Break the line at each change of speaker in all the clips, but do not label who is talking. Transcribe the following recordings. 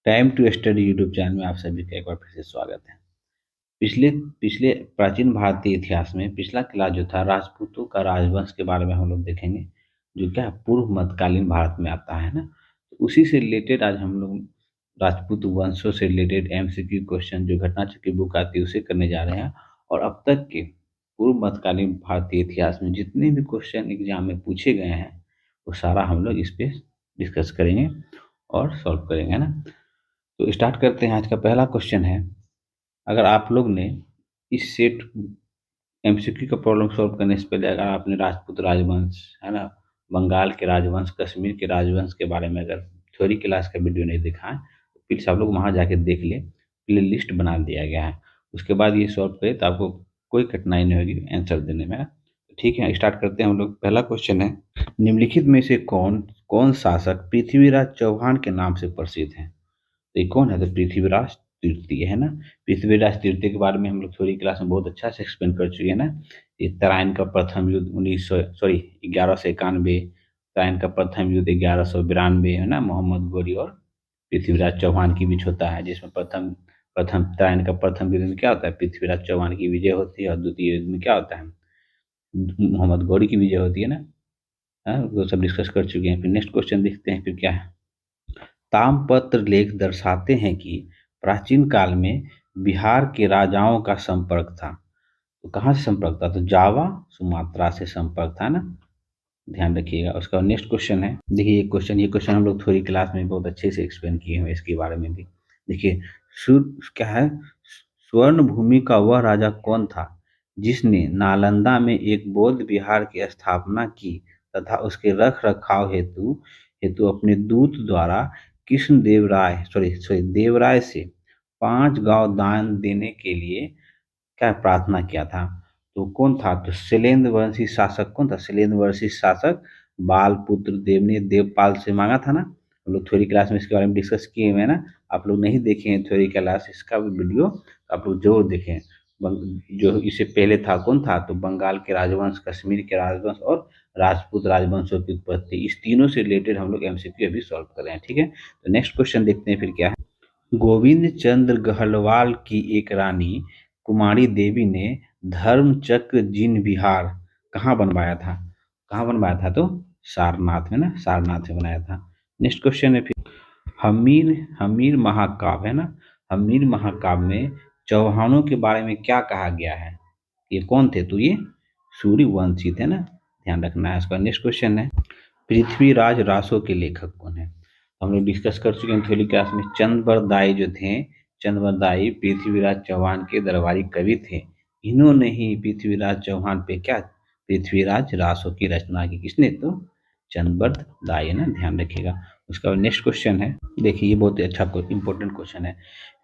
Time to study YouTube channel में आप सभी का एक बार फिर से स्वागत है। पिछले पिछले प्राचीन भारतीय इतिहास में पिछला क्लास जो था राजपूतों का राजवंश के बारे में हम लोग देखेंगे, जो क्या पूर्व मध्यकालीन भारत में आता है ना। तो उसी से रिलेटेड आज हम लोग राजपूत वंशों से रिलेटेड एमसीक्यू क्वेश्चन जो घटना चक्र की बुक आती है उसे करने जा रहे हैं। और अब तक के पूर्व मध्यकालीन भारतीय इतिहास में जितने भी क्वेश्चन एग्जाम में पूछे गए हैं वो सारा हम लोग इस पे डिस्कस करेंगे और सॉल्व करेंगे, है ना। तो स्टार्ट करते हैं। आज का पहला क्वेश्चन है, अगर आप लोग ने इस सेट एमसीक्यू का प्रॉब्लम सॉल्व करने से पहले अगर आपने राजपूत राजवंश, है ना, बंगाल के राजवंश, कश्मीर के राजवंश के बारे में अगर थ्योरी क्लास का वीडियो नहीं देखा है तो प्लीज़ आप लोग वहाँ जाके देख ले। प्ले लिस्ट बना दिया गया है, उसके बाद ये सॉल्व करें तो आपको कोई कठिनाई नहीं होगी आंसर देने में। तो ठीक है, स्टार्ट करते हैं हम लोग। पहला क्वेश्चन है, निम्नलिखित में से कौन कौन शासक पृथ्वीराज चौहान के नाम से प्रसिद्ध है। तो ये कौन है? तो पृथ्वीराज तृतीय, है ना। पृथ्वीराज तृतीय के बारे में हम लोग थोड़ी क्लास में बहुत अच्छा से एक्सप्लेन कर चुके हैं ना। ये तराइन का प्रथम युद्ध 1191, तराइन का प्रथम युद्ध 1192, है ना। मोहम्मद गौरी और पृथ्वीराज चौहान के बीच होता है, जिसमें प्रथम प्रथम तराइन का प्रथम युद्ध में क्या होता है, पृथ्वीराज चौहान की विजय होती है, और द्वितीय युद्ध में क्या होता है, मोहम्मद गौरी की विजय होती है ना। हाँ, वो सब डिस्कस कर चुके हैं। फिर नेक्स्ट क्वेश्चन देखते हैं फिर क्या है। ताम्रपत्र लेख दर्शाते हैं कि प्राचीन काल में बिहार के राजाओं का संपर्क था। तो कहाँ से संपर्क था? तो जावा, सुमात्रा से संपर्क था ना। ध्यान रखिएगा। उसका नेक्स्ट क्वेश्चन है, देखिए ये क्वेश्चन हम लोग थोड़ी क्लास में बहुत अच्छे से एक्सप्लेन किए हैं इसके बारे में भी। देखिए, क्या है, स्वर्ण भूमि का वह राजा कौन था जिसने नालंदा में एक बौद्ध विहार की स्थापना की तथा उसके रख रखाव हेतु हेतु अपने दूत द्वारा कृष्ण देवराय सॉरी सॉरी देवराय से 5 गांव दान देने के लिए क्या प्रार्थना किया था। तो कौन था? तो शैलेंद्र वंशी शासक कौन था? शैलेंद्र वंशी शासक बालपुत्र देव ने देवपाल से मांगा था ना। हम लोग थ्योरी क्लास में इसके बारे में डिस्कस किए हुए हैं ना। आप लोग नहीं देखे हैं थ्योरी क्लास, इसका भी वीडियो आप लोग जरूर देखें। जो इससे पहले था कौन था? तो बंगाल के राजवंश, कश्मीर के राजवंश और राजपूत राजवंशों की उत्पत्ति, इस तीनों से रिलेटेड हम लोग एमसीक्यू अभी सॉल्व कर रहे हैं। ठीक है, तो नेक्स्ट क्वेश्चन देखते हैं फिर क्या है। गोविंद चंद्र गहलवाल की एक रानी कुमारी देवी ने धर्मचक्र जिन विहार कहाँ बनवाया था? कहाँ बनवाया था? तो सारनाथ में ना, सारनाथ में बनाया था। नेक्स्ट क्वेश्चन है फिर, हमीर हमीर महाकाव्य, है ना। हमीर महाकाव्य में चौहानों के बारे में क्या कहा गया है? ये कौन थे? तो ये सूर्यवंशी थे ना। ध्यान रखना है। इसका नेक्स्ट क्वेश्चन है, पृथ्वीराज रासो के लेखक कौन है? हम लोग डिस्कस कर चुके हैं थ्योरी क्लास में। चंद्रबरदाई जो थे, चंद्रबरदाई पृथ्वीराज चौहान के दरबारी कवि थे। इन्होंने ही पृथ्वीराज चौहान पे क्या, पृथ्वीराज रासो की रचना की। किसने? तो चंद्रबरदाई, है ना। ध्यान रखिएगा। उसका नेक्स्ट क्वेश्चन है, देखिए ये बहुत ही अच्छा इंपॉर्टेंट क्वेश्चन है।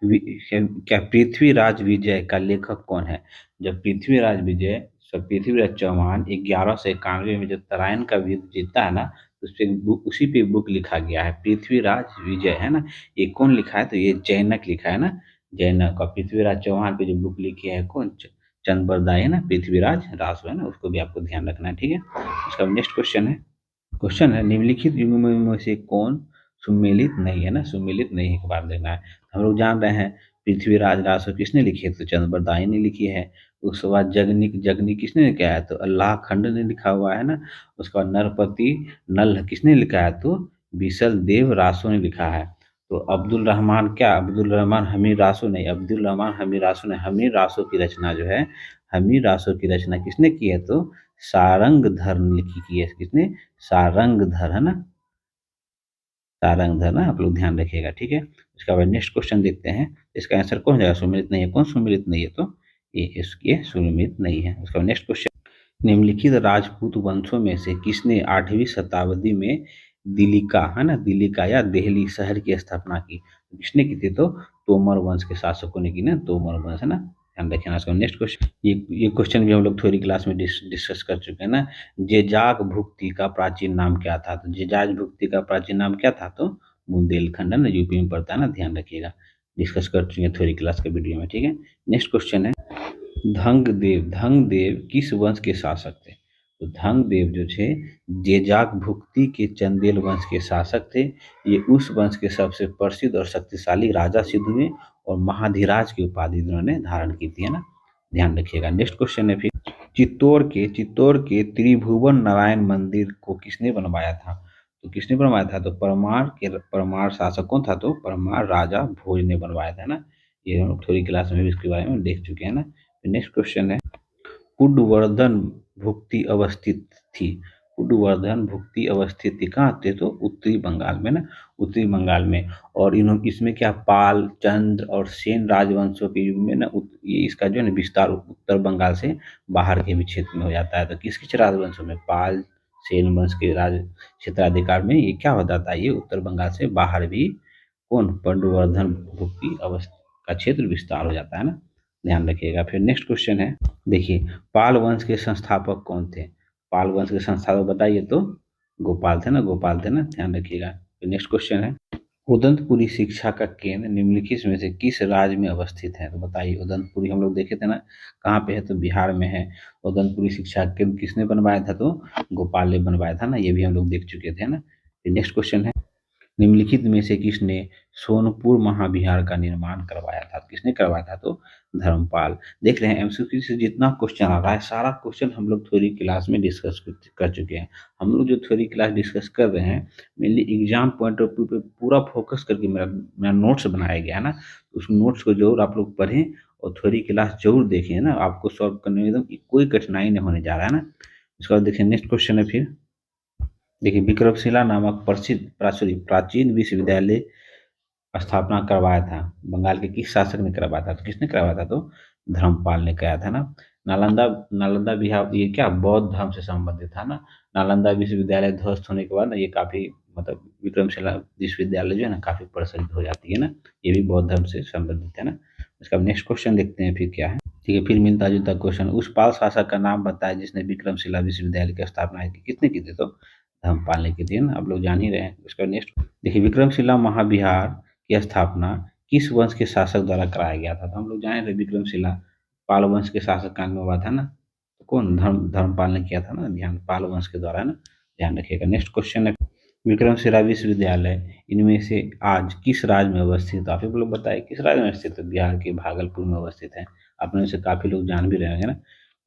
क्या पृथ्वीराज विजय का लेखक कौन है? जब पृथ्वीराज विजय, सब पृथ्वीराज चौहान 1191 में जब तराइन का युद्ध जीता है ना, तो उस पे बुक, उसी पे बुक लिखा गया है पृथ्वीराज विजय, है ना। ये कौन लिखा है? तो ये जैनक लिखा है ना। जैनक। और पृथ्वीराज चौहान पे जो बुक लिखी है कौन? चंद्रबरदाई, है ना। पृथ्वीराज रासो, है ना, उसको भी आपको ध्यान रखना है। ठीक है, उसका नेक्स्ट क्वेश्चन है, निम्नलिखित युग्मों में से कौन सुमेलित नहीं है ना। सुमेलित नहीं है के बारे में देखना है। हम लोग जान रहे हैं पृथ्वीराज रासो किसने लिखी है? तो चंद्रबरदाई ने लिखी है। उसके बाद जगनिक जगनी किसने लिखा है? तो अल्लाह खंड ने लिखा हुआ है ना। उसका बाद नरपति नल किसने लिखा है? तो बिसल देव रासो ने लिखा है। तो अब्दुल रहमान, क्या अब्दुल रहमान हमीर रासो नहीं, अब्दुल रहमान हमीर रासो नहीं, हमीर रासो की रचना जो है, हमीर रासो की रचना किसने की है? तो सारंगधर ने लिखी की है। किसने? सारंगधर, है ना। सारंगधर ना, आप लोग ध्यान रखिएगा। ठीक है, उसके बाद नेक्स्ट क्वेश्चन देखते हैं। इसका आंसर कौन हो जाएगा? सुमिलित नहीं है। कौन सुमिलित नहीं है? तो ये सुमिलित नहीं है। उसका नेक्स्ट क्वेश्चन, निम्नलिखित राजपूत वंशों में से किसने 8वीं शताब्दी में दिल्ली है ना, दिल्ली का या दिल्ली शहर की स्थापना की? किसने की थी? तो तोमर वंश के शासकों ने की ना, तोमर वंश, है ना। ध्यान रखना। उसका नेक्स्ट क्वेश्चन, ये क्वेश्चन भी हम लोग थ्योरी क्लास में डिस्कस कर चुके हैं ना। जेजाक भुक्ति का प्राचीन नाम क्या था? तो जेजाक भुक्ति का प्राचीन नाम क्या था? तो बुंदेलखंड, है ना, यूपी में पड़ता है ना। ध्यान रखिएगा, डिस्कस कर चुके हैं थ्योरी क्लास के वीडियो में। ठीक है, नेक्स्ट क्वेश्चन है, धंग देव किस वंश के शासक थे? तो धंगदेव जो थे जेजाक भुक्ति के चंदेल वंश के शासक थे। ये उस वंश के सबसे प्रसिद्ध और शक्तिशाली राजा सिद्ध हुए और महाधिराज की उपाधि इन्होंने धारण की थी, है ना। ध्यान रखिएगा। नेक्स्ट क्वेश्चन है फिर, चित्तौड़ के त्रिभुवन नारायण मंदिर को किसने बनवाया था? तो किसने बनवाया था? तो परमार शासक कौन था? तो परमार राजा भोज ने बनवाया था ना। ये हम लोग थोड़ी क्लास में भी इसके बारे में देख चुके हैं ना। नेक्स्ट क्वेश्चन है, पुडवर्धन भुक्ति अवस्थित थी। पुडवर्धन भुक्ति अवस्थित थी कहाँ थे? तो उत्तरी बंगाल में ना, उत्तरी बंगाल में। और इसमें क्या पाल, चंद्र और सेन राजवंशों के युग में ना ये इसका जो है ना विस्तार उत्तर बंगाल से बाहर के भी क्षेत्र में हो जाता है। तो किस किस राजवंशों में? पाल, सेन वंश के राज क्षेत्राधिकार में ये क्या हो जाता है? ये उत्तर बंगाल से बाहर भी कौन? पुडवर्धन भुक्ति अवस्था का क्षेत्र विस्तार हो जाता है ना। ध्यान रखिएगा। फिर नेक्स्ट क्वेश्चन है, देखिए पाल वंश के संस्थापक कौन थे? पाल वंश के संस्थापक बताइए तो गोपाल थे ना, गोपाल थे ना। ध्यान रखिएगा। नेक्स्ट क्वेश्चन है, उदंतपुरी शिक्षा का केंद्र निम्नलिखित में से किस राज्य में अवस्थित है? तो बताइए। उदंतपुरी हम लोग देखे थे ना, कहाँ पे है? तो बिहार में है। उदंतपुरी शिक्षा केंद्र किसने बनवाया था? तो गोपाल ने बनवाया था ना। ये भी हम लोग देख चुके थे ना। नेक्स्ट क्वेश्चन है, निम्नलिखित में से किसने सोनपुर महाविहार का निर्माण करवाया था? किसने करवाया था? तो धर्मपाल। देख रहे हैं एमसीक्यू से जितना क्वेश्चन आ रहा है सारा क्वेश्चन हम लोग थ्योरी क्लास में डिस्कस कर चुके हैं। हम लोग जो थ्योरी क्लास डिस्कस कर रहे हैं mainly exam point of view पे पूरा फोकस करके मेरा नोट्स बनाया गया है ना। उस नोट्स को जरूर आप लोग पढ़ें और थ्योरी क्लास जरूर देखें ना। आपको सॉल्व करने में एकदम कोई कठिनाई नहीं होने जा रहा है ना। उसके बाद देखिए नेक्स्ट क्वेश्चन है फिर, देखिए विक्रमशिला नामक प्रसिद्ध प्राचीन विश्वविद्यालय स्थापना करवाया था बंगाल के किस शासक ने करवाया था? तो किसने करवाया था? तो धर्मपाल ने कराया था ना। नालंदा नालंदा विहार ये क्या बौद्ध धर्म से संबंधित था ना। नालंदा विश्वविद्यालय ध्वस्त होने के बाद ना ये काफी मतलब विक्रमशिला विश्वविद्यालय जो है ना काफी प्रचलित हो जाती है ना। ये भी बौद्ध धर्म से संबंधित है ना। इसका नेक्स्ट क्वेश्चन देखते हैं फिर क्या है। ठीक है, फिर मिलता जुलता क्वेश्चन, उस पाल शासक का नाम बताया जिसने विक्रमशिला विश्वविद्यालय की स्थापना की? किसने की थी? तो धर्मपाल ने की थी ना। आप लोग जान ही रहे हैं। उसका नेक्स्ट देखिए, विक्रमशिला महाविहार की स्थापना किस वंश के शासक द्वारा कराया गया था? तो हम लोग जाने रहे विक्रमशिला पाल वंश के शासक काल में हुआ था ना। तो कौन? धर्मपाल ने किया था ना। ध्यान, पाल वंश के द्वारा है ना। ध्यान रखिएगा। नेक्स्ट क्वेश्चन है, विक्रमशिला विश्वविद्यालय इनमें से आज किस राज्य में अवस्थित है? आप ही लोग बताइए किस राज्य में स्थित है? बिहार के भागलपुर में अवस्थित है। आप में से काफी लोग जान भी रहे होंगे ना।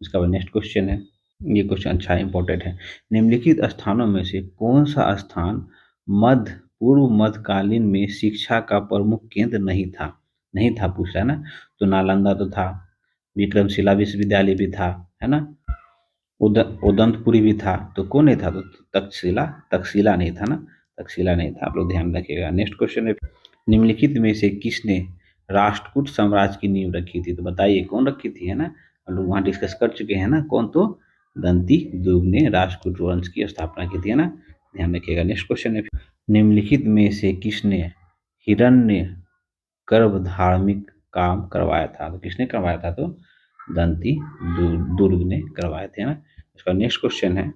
उसका बाद नेक्स्ट क्वेश्चन है, ये क्वेश्चन अच्छा इंपॉर्टेंट है, निम्नलिखित स्थानों में से कौन सा स्थान मध्य पूर्व मध्यकालीन में शिक्षा का प्रमुख केंद्र नहीं था? नहीं था पूछ रहा है ना। तो नालंदा तो था, विक्रमशिला विश्वविद्यालय भी था, है ना। उदंतपुरी भी था। तो कौन नहीं था? तो तक्षशिला तक्षशिला नहीं था ना। तक्षशिला नहीं था। आप लोग ध्यान रखिएगा। नेक्स्ट क्वेश्चन है, निम्नलिखित में से किसने राष्ट्रकूट साम्राज्य की नींव रखी थी? तो बताइए कौन रखी थी, है ना। हम लोग वहाँ डिस्कस कर चुके हैं ना। कौन? तो दंती दुर्ग ने राष्ट्रकूट वंश की स्थापना की थी, है ना। ध्यान रखिएगा। नेक्स्ट क्वेश्चन है, निम्नलिखित में से किसने हिरण्य गर्भ धार्मिक काम करवाया था? तो किसने करवाया था? तो दंती दुर्ग ने करवाए थे ना। इसका नेक्स्ट क्वेश्चन है,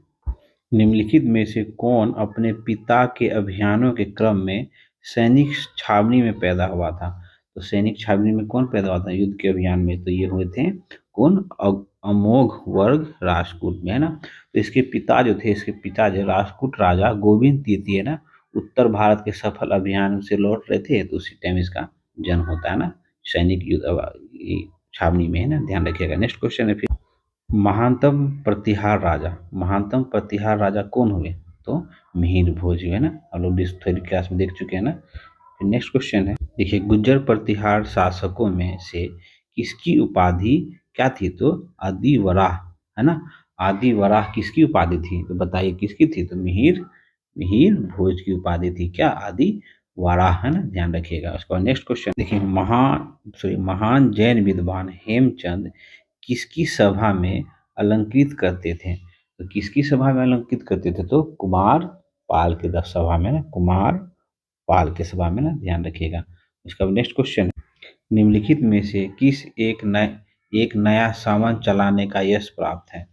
निम्नलिखित में से कौन अपने पिता के अभियानों के क्रम में सैनिक छावनी में पैदा हुआ था? तो सैनिक छावनी में कौन पैदा हुआ था युद्ध के अभियान में? तो ये हुए थे कौन? अमोघ वर्ग राजपूत में, है ना। तो इसके पिता जो थे, इसके पिता जो राजपूत राजा गोविंद तृतीय ना उत्तर भारत के सफल अभियान से लौट रहे थे। तो उसी टाइम इसका जन्म होता है ना, सैनिक युद्ध ये छावनी में, है ना। ध्यान रखिएगा। नेक्स्ट क्वेश्चन है फिर, महानतम प्रतिहार राजा कौन हुए? तो मिहिर भोज हुए ना। हम लोग थ्योरी क्लास में देख चुके हैं ना। फिर नेक्स्ट क्वेश्चन है, देखिए गुर्जर प्रतिहार शासकों में से किसकी उपाधि क्या थी? तो आदि वराह, है ना। आदि वराह किसकी उपाधि थी? तो बताइए किसकी थी? तो मिहिर मिहिर भोज की उपाधि थी क्या? आदि वराह, है ना। ध्यान रखिएगा। उसके बाद नेक्स्ट क्वेश्चन देखिए, महान जैन विद्वान हेमचंद किसकी सभा में अलंकृत करते थे? तो किसकी सभा में अलंकृत करते थे? तो कुमार पाल के सभा में ना, कुमार पाल के सभा में ना। ध्यान रखिएगा। इसका नेक्स्ट क्वेश्चन, निम्नलिखित में से किस एक नया सावन चलाने का यश प्राप्त है?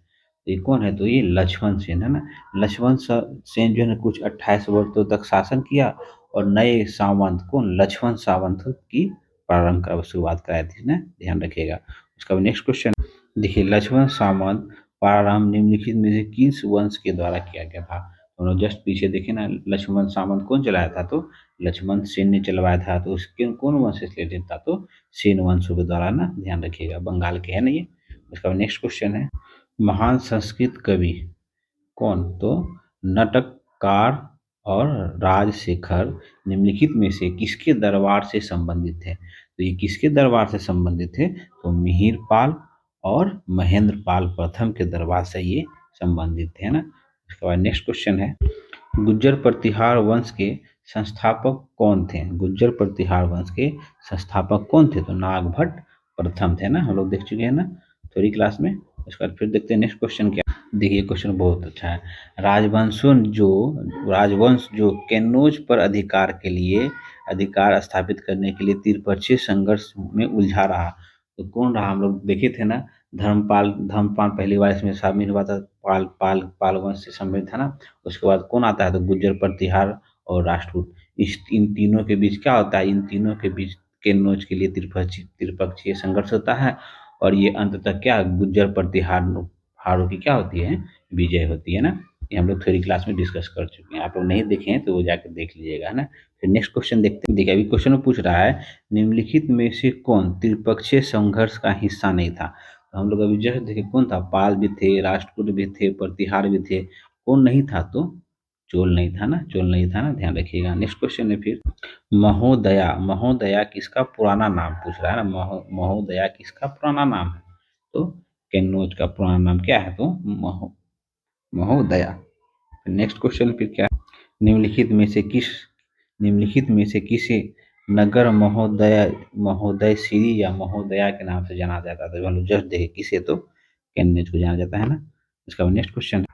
तो ये कौन है? तो ये लक्ष्मण सेन, है ना। सेन जो है ना कुछ 28 वर्षों तक शासन किया और नए सामंत कौन? लक्ष्मण सावंत की प्रारंभ का शुरुआत कराई थी ना। ध्यान रखिएगा। उसका नेक्स्ट क्वेश्चन देखिए, लक्ष्मण सामंत प्रारंभ निम्नलिखित में से किस वंश के द्वारा किया गया था। तो हम लोग जस्ट पीछे देखे ना, लक्ष्मण सामंत कौन चलाया था, तो लक्ष्मण सेन ने चलवाया था। तो उसके कौन वंश से रिलेटेड था, तो सेन वंशों के द्वारा ना, ध्यान रखिएगा, बंगाल के है ना ये। उसका नेक्स्ट क्वेश्चन है, महान संस्कृत कवि कौन, तो नाटककार और राजशेखर निम्नलिखित में से किसके दरबार से संबंधित थे। तो ये किसके दरबार से संबंधित थे, तो मिहिर पाल और महेंद्र पाल प्रथम के दरबार से ये संबंधित थे, है ना। उसके बाद नेक्स्ट क्वेश्चन है, गुज्जर प्रतिहार वंश के संस्थापक कौन थे। गुज्जर प्रतिहार वंश के संस्थापक कौन थे, तो नागभट्ट प्रथम थे ना, हम लोग देख चुके हैं ना थोड़ी क्लास में। उसके बाद फिर देखते हैं नेक्स्ट क्वेश्चन क्या। देखिए क्वेश्चन बहुत अच्छा है, राजवंशों जो राजवंश जो कन्नौज पर अधिकार स्थापित करने के लिए त्रिपक्षीय संघर्ष में उलझा रहा, तो कौन रहा। हम लोग देखे थे ना, धर्मपाल पहली बार इसमें शामिल हुआ था, पाल वंश से संबंधित था ना। उसके बाद कौन आता है, तो गुज्जर प्रतिहार और राष्ट्रकूट। इन तीनों के बीच क्या होता है, इन तीनों के बीच कन्नौज के लिए त्रिपक्षीय संघर्ष होता है, और ये अंततः क्या, गुज्जर प्रतिहारों की क्या होती है, विजय होती है ना। ये हम लोग थ्योरी क्लास में डिस्कस कर चुके हैं, आप लोग नहीं देखे हैं तो वो जाकर देख लीजिएगा, है ना। फिर नेक्स्ट क्वेश्चन देखते हैं। देखिए अभी क्वेश्चन में पूछ रहा है, निम्नलिखित में से कौन त्रिपक्षीय संघर्ष का हिस्सा नहीं था। तो हम लोग अभी जस्ट देखे कौन था, पाल भी थे, राष्ट्रकूट भी थे, प्रतिहार भी थे, कौन नहीं था, तो चोल नहीं था ना, चोल नहीं था ना, ध्यान रखिएगा। नेक्स्ट क्वेश्चन है फिर, महोदया महोदया किसका पुराना नाम पूछ रहा है ना, महोदया किसका पुराना नाम है, तो कन्नौज का पुराना नाम क्या है, तो महोदया। नेक्स्ट क्वेश्चन फिर क्या है? निम्नलिखित में से किसे नगर महोदय श्री या महोदया के नाम से जाना जाता था। तो जस्ट देखे किसे, तो कन्नौज को जाना जाता है ना। इसका नेक्स्ट क्वेश्चन,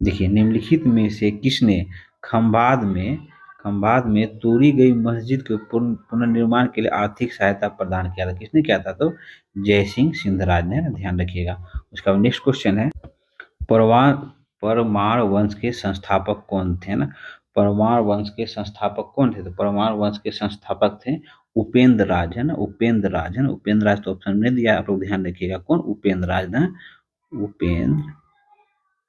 देखिए निम्नलिखित में से किसने खंभात में तोड़ी गई मस्जिद के पुनर्निर्माण के लिए आर्थिक सहायता प्रदान किया था। किसने किया था, तो जय सिंह सिंधराज ने, ध्यान रखिएगा। उसका नेक्स्ट क्वेश्चन है, परवार परमार वंश के संस्थापक कौन थे ना। परमार वंश के संस्थापक कौन थे, तो परमार वंश के संस्थापक थे उपेंद्र राज, है ना, उपेंद्र राज, है ना। उपेंद्र राज तो ऑप्शन में दिया, आप लोग ध्यान रखिएगा, कौन, उपेंद्र राज ना,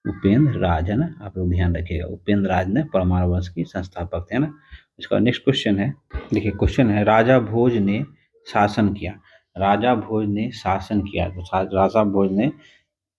उपेंद्र राज, है ना, आप लोग ध्यान रखिएगा, उपेंद्र राज ने परमार वंश के संस्थापक थे ना। इसका नेक्स्ट क्वेश्चन है, देखिए क्वेश्चन है, राजा भोज ने शासन किया। राजा भोज ने शासन किया, तो राजा भोज ने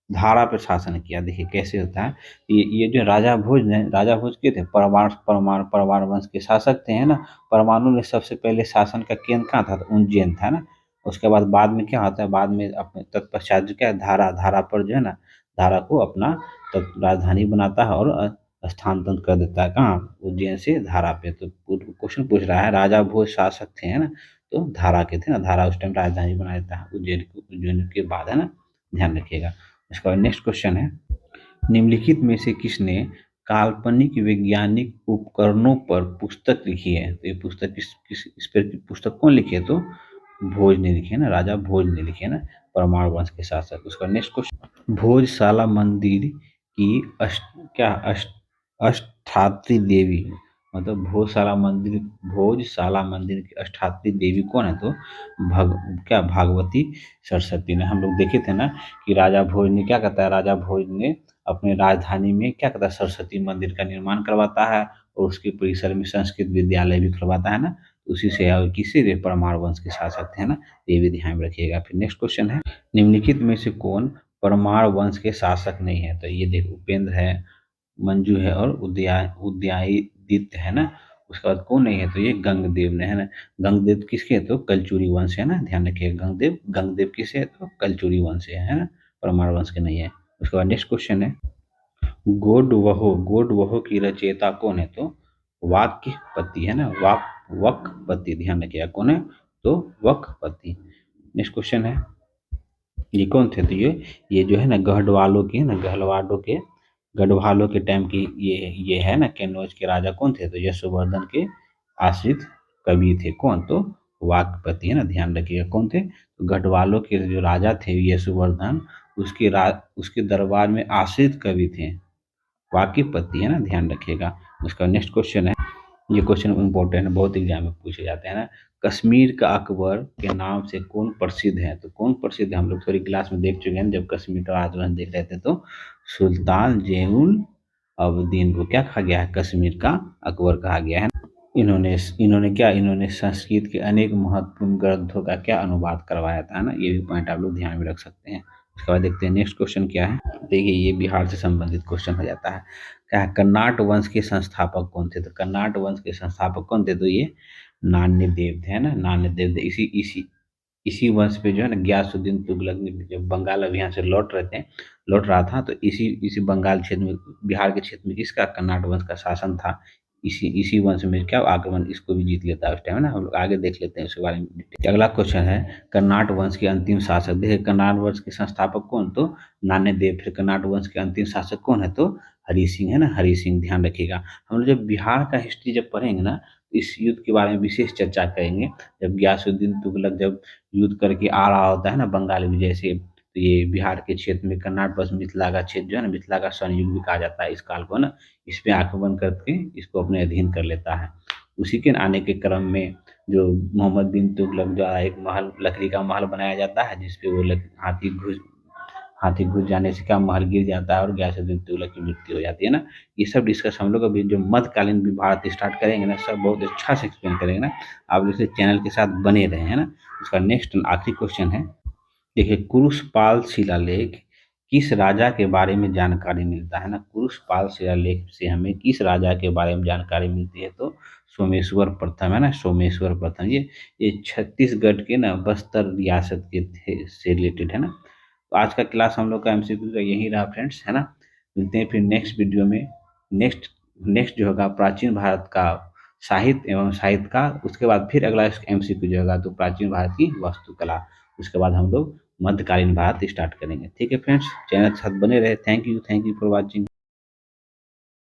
धारा पर शासन किया। देखिए कैसे होता है, ये जो राजा भोज के थे, परमार वंश के शासक थे, है ना। परमाणु में सबसे पहले शासन का केंद्र कहाँ था, तो उज्जैन था ना। उसके बाद में क्या होता है, बाद में अपने तत्पश्चात जो क्या है, धारा पर जो है ना, धारा को अपना राजधानी बनाता है और स्थानांतरित कर देता है, कहाँ, उज्जैन से धारा पे। तो क्वेश्चन पूछ रहा है, राजा भोज शासक थे, है ना, तो धारा के थे ना, धारा उस टाइम राजधानी बना देता है उज्जैन के बाद, है ना, ध्यान रखिएगा। इसका नेक्स्ट क्वेश्चन है, निम्नलिखित में से किसने काल्पनिक वैज्ञानिक उपकरणों पर पुस्तक लिखी है। तो ये पुस्तक इस पर की पुस्तक कौन लिखी है, तो भोज ने लिखी है ना, राजा भोज ने लिखी है ना, परमार वंश के शासक। उसका नेक्स्ट क्वेश्चन, भोजशाला मंदिर की अष्टात्री देवी, मतलब भोजशाला मंदिर की अष्टात्री देवी कौन है, तो भागवती सरस्वती ने। हम लोग देखे थे ना कि राजा भोज ने क्या करता है, राजा भोज ने अपने राजधानी में क्या करता है, सरस्वती मंदिर का निर्माण करवाता है, और उसके परिसर में संस्कृत विद्यालय भी करवाता है ना। उसी से और किसी भी परमार वंश के शासक थे ना, ये भी ध्यान में रखिएगा। फिर नेक्स्ट क्वेश्चन है, निम्नलिखित में से कौन परमार वंश के शासक नहीं है। तो ये देखो, उपेंद्र है, मंजू है, और उदयादित्य है ना। उसके बाद कौन नहीं है, तो ये गंगदेव ने, है ना। गंगदेव किसके हैं, तो कलचुरी वंश है ना, ध्यान रखिएगा। गंगदेव किसे है, तो कलचुरी वंश है ना, परमार वंश के नहीं है। उसके बाद नेक्स्ट क्वेश्चन है, गोडवहो की रचयिता कौन है, तो वाक्यपति, है ना, वकपति, ध्यान रखिएगा, कौन है, तो वकपति। नेक्स्ट क्वेश्चन है, ये कौन थे, तो ये जो है ना, गढ़वालों के टाइम की ये है ना, कन्नौज के राजा कौन थे, तो यशोवर्धन के आश्रित कवि थे, कौन, तो वाक्यपति, है ना, ध्यान रखिएगा, कौन थे, तो गढ़वालों के जो राजा थे यशोवर्धन, उसके दरबार में आश्रित कवि थे, वाक्यपति, है ना, ध्यान रखिएगा। उसका नेक्स्ट क्वेश्चन है, ये क्वेश्चन इंपॉर्टेंट है, बहुत एग्जाम में पूछे जाते हैं ना। कश्मीर का अकबर के नाम से कौन प्रसिद्ध है? तो कौन प्रसिद्ध है हम लोग थोड़ी क्लास में देख चुके हैं, जब कश्मीर का राजवंश देख रहे थे तो सुल्तान जैनुल अब्दीन को क्या कहा गया है? कश्मीर का अकबर कहा गया है। इन्होंने संस्कृत के अनेक महत्वपूर्ण ग्रंथों का क्या अनुवाद करवाया था, है ना। ये भी पॉइंट आप लोग ध्यान में रख सकते हैं। उसके बाद देखते हैं नेक्स्ट क्वेश्चन क्या है। देखिए ये बिहार से संबंधित क्वेश्चन हो जाता है। क्या है? कर्नाट वंश के संस्थापक कौन थे? तो कर्नाट वंश के संस्थापक कौन थे? तो ये नान्य देव थे, है ना। नान्य देव थे। इसी इसी इसी वंश पे जो है ना गयासुद्दीन तुगलक ने जब बंगाल अभियान से लौट रहा था, तो इसी इसी बंगाल क्षेत्र में, बिहार के क्षेत्र में किसका? कर्नाट वंश का शासन था। इसी इसी वंश में क्या आक्रमण इसको भी जीत लेता है उस टाइम, है ना। हम लोग आगे देख लेते हैं उसके बारे में डिटेल। अगला क्वेश्चन है कर्नाट वंश के अंतिम शासक। देखिए कर्नाट वंश के संस्थापक कौन? तो नान्य देव। फिर कर्नाट वंश के अंतिम शासक कौन है? तो हरि सिंह, है ना। हरि सिंह, ध्यान रखिएगा। हम लोग जब बिहार का हिस्ट्री जब पढ़ेंगे ना, तो इस युद्ध के बारे में विशेष चर्चा करेंगे। जब गयासुद्दीन तुगलक जब युद्ध करके आ रहा होता है ना बंगाल विजय से, तो ये बिहार के क्षेत्र में कर्नाट बस मिथिला का क्षेत्र जो है ना, मिथिला का स्वर्ण युग भी कहा जाता है इस काल को ना। इस पे आक्रमण करके इसको अपने अधीन कर लेता है। उसी के आने के क्रम में जो मोहम्मद बिन तुगलक द्वारा एक महल, लकड़ी का महल बनाया जाता है, जिसपे वो हाथी घुस जाने से क्या महल गिर जाता है और गयासुद्दीन तुगलक की मृत्यु हो जाती है ना। ये सब डिस्कस हम लोग अभी जो मध्यकालीन भी भारत स्टार्ट करेंगे ना, सब बहुत अच्छा से एक्सप्लेन करेंगे ना। आप जैसे चैनल के साथ बने रहे हैं ना। उसका नेक्स्ट आखिरी क्वेश्चन है। देखिए कुरुषपाल शिलालेख किस राजा के बारे में जानकारी मिलता है ना। कुरुषपाल शिलालेख से हमें किस राजा के बारे में जानकारी मिलती है? तो सोमेश्वर प्रथम, है ना। सोमेश्वर प्रथम ये छत्तीसगढ़ के ना बस्तर रियासत के थे से रिलेटेड, है ना। तो आज का क्लास हम लोग का एमसीक्यू का यही रहा फ्रेंड्स, है ना। मिलते हैं फिर नेक्स्ट वीडियो में। नेक्स्ट नेक्स्ट जो होगा प्राचीन भारत का साहित्य एवं साहित्य का। उसके बाद फिर अगला एमसीक्यू जो होगा तो प्राचीन भारत की वास्तुकला। उसके बाद हम लोग मध्यकालीन भारत स्टार्ट करेंगे। ठीक है फ्रेंड्स, चैनल के साथ बने रहे। Thank you for watching.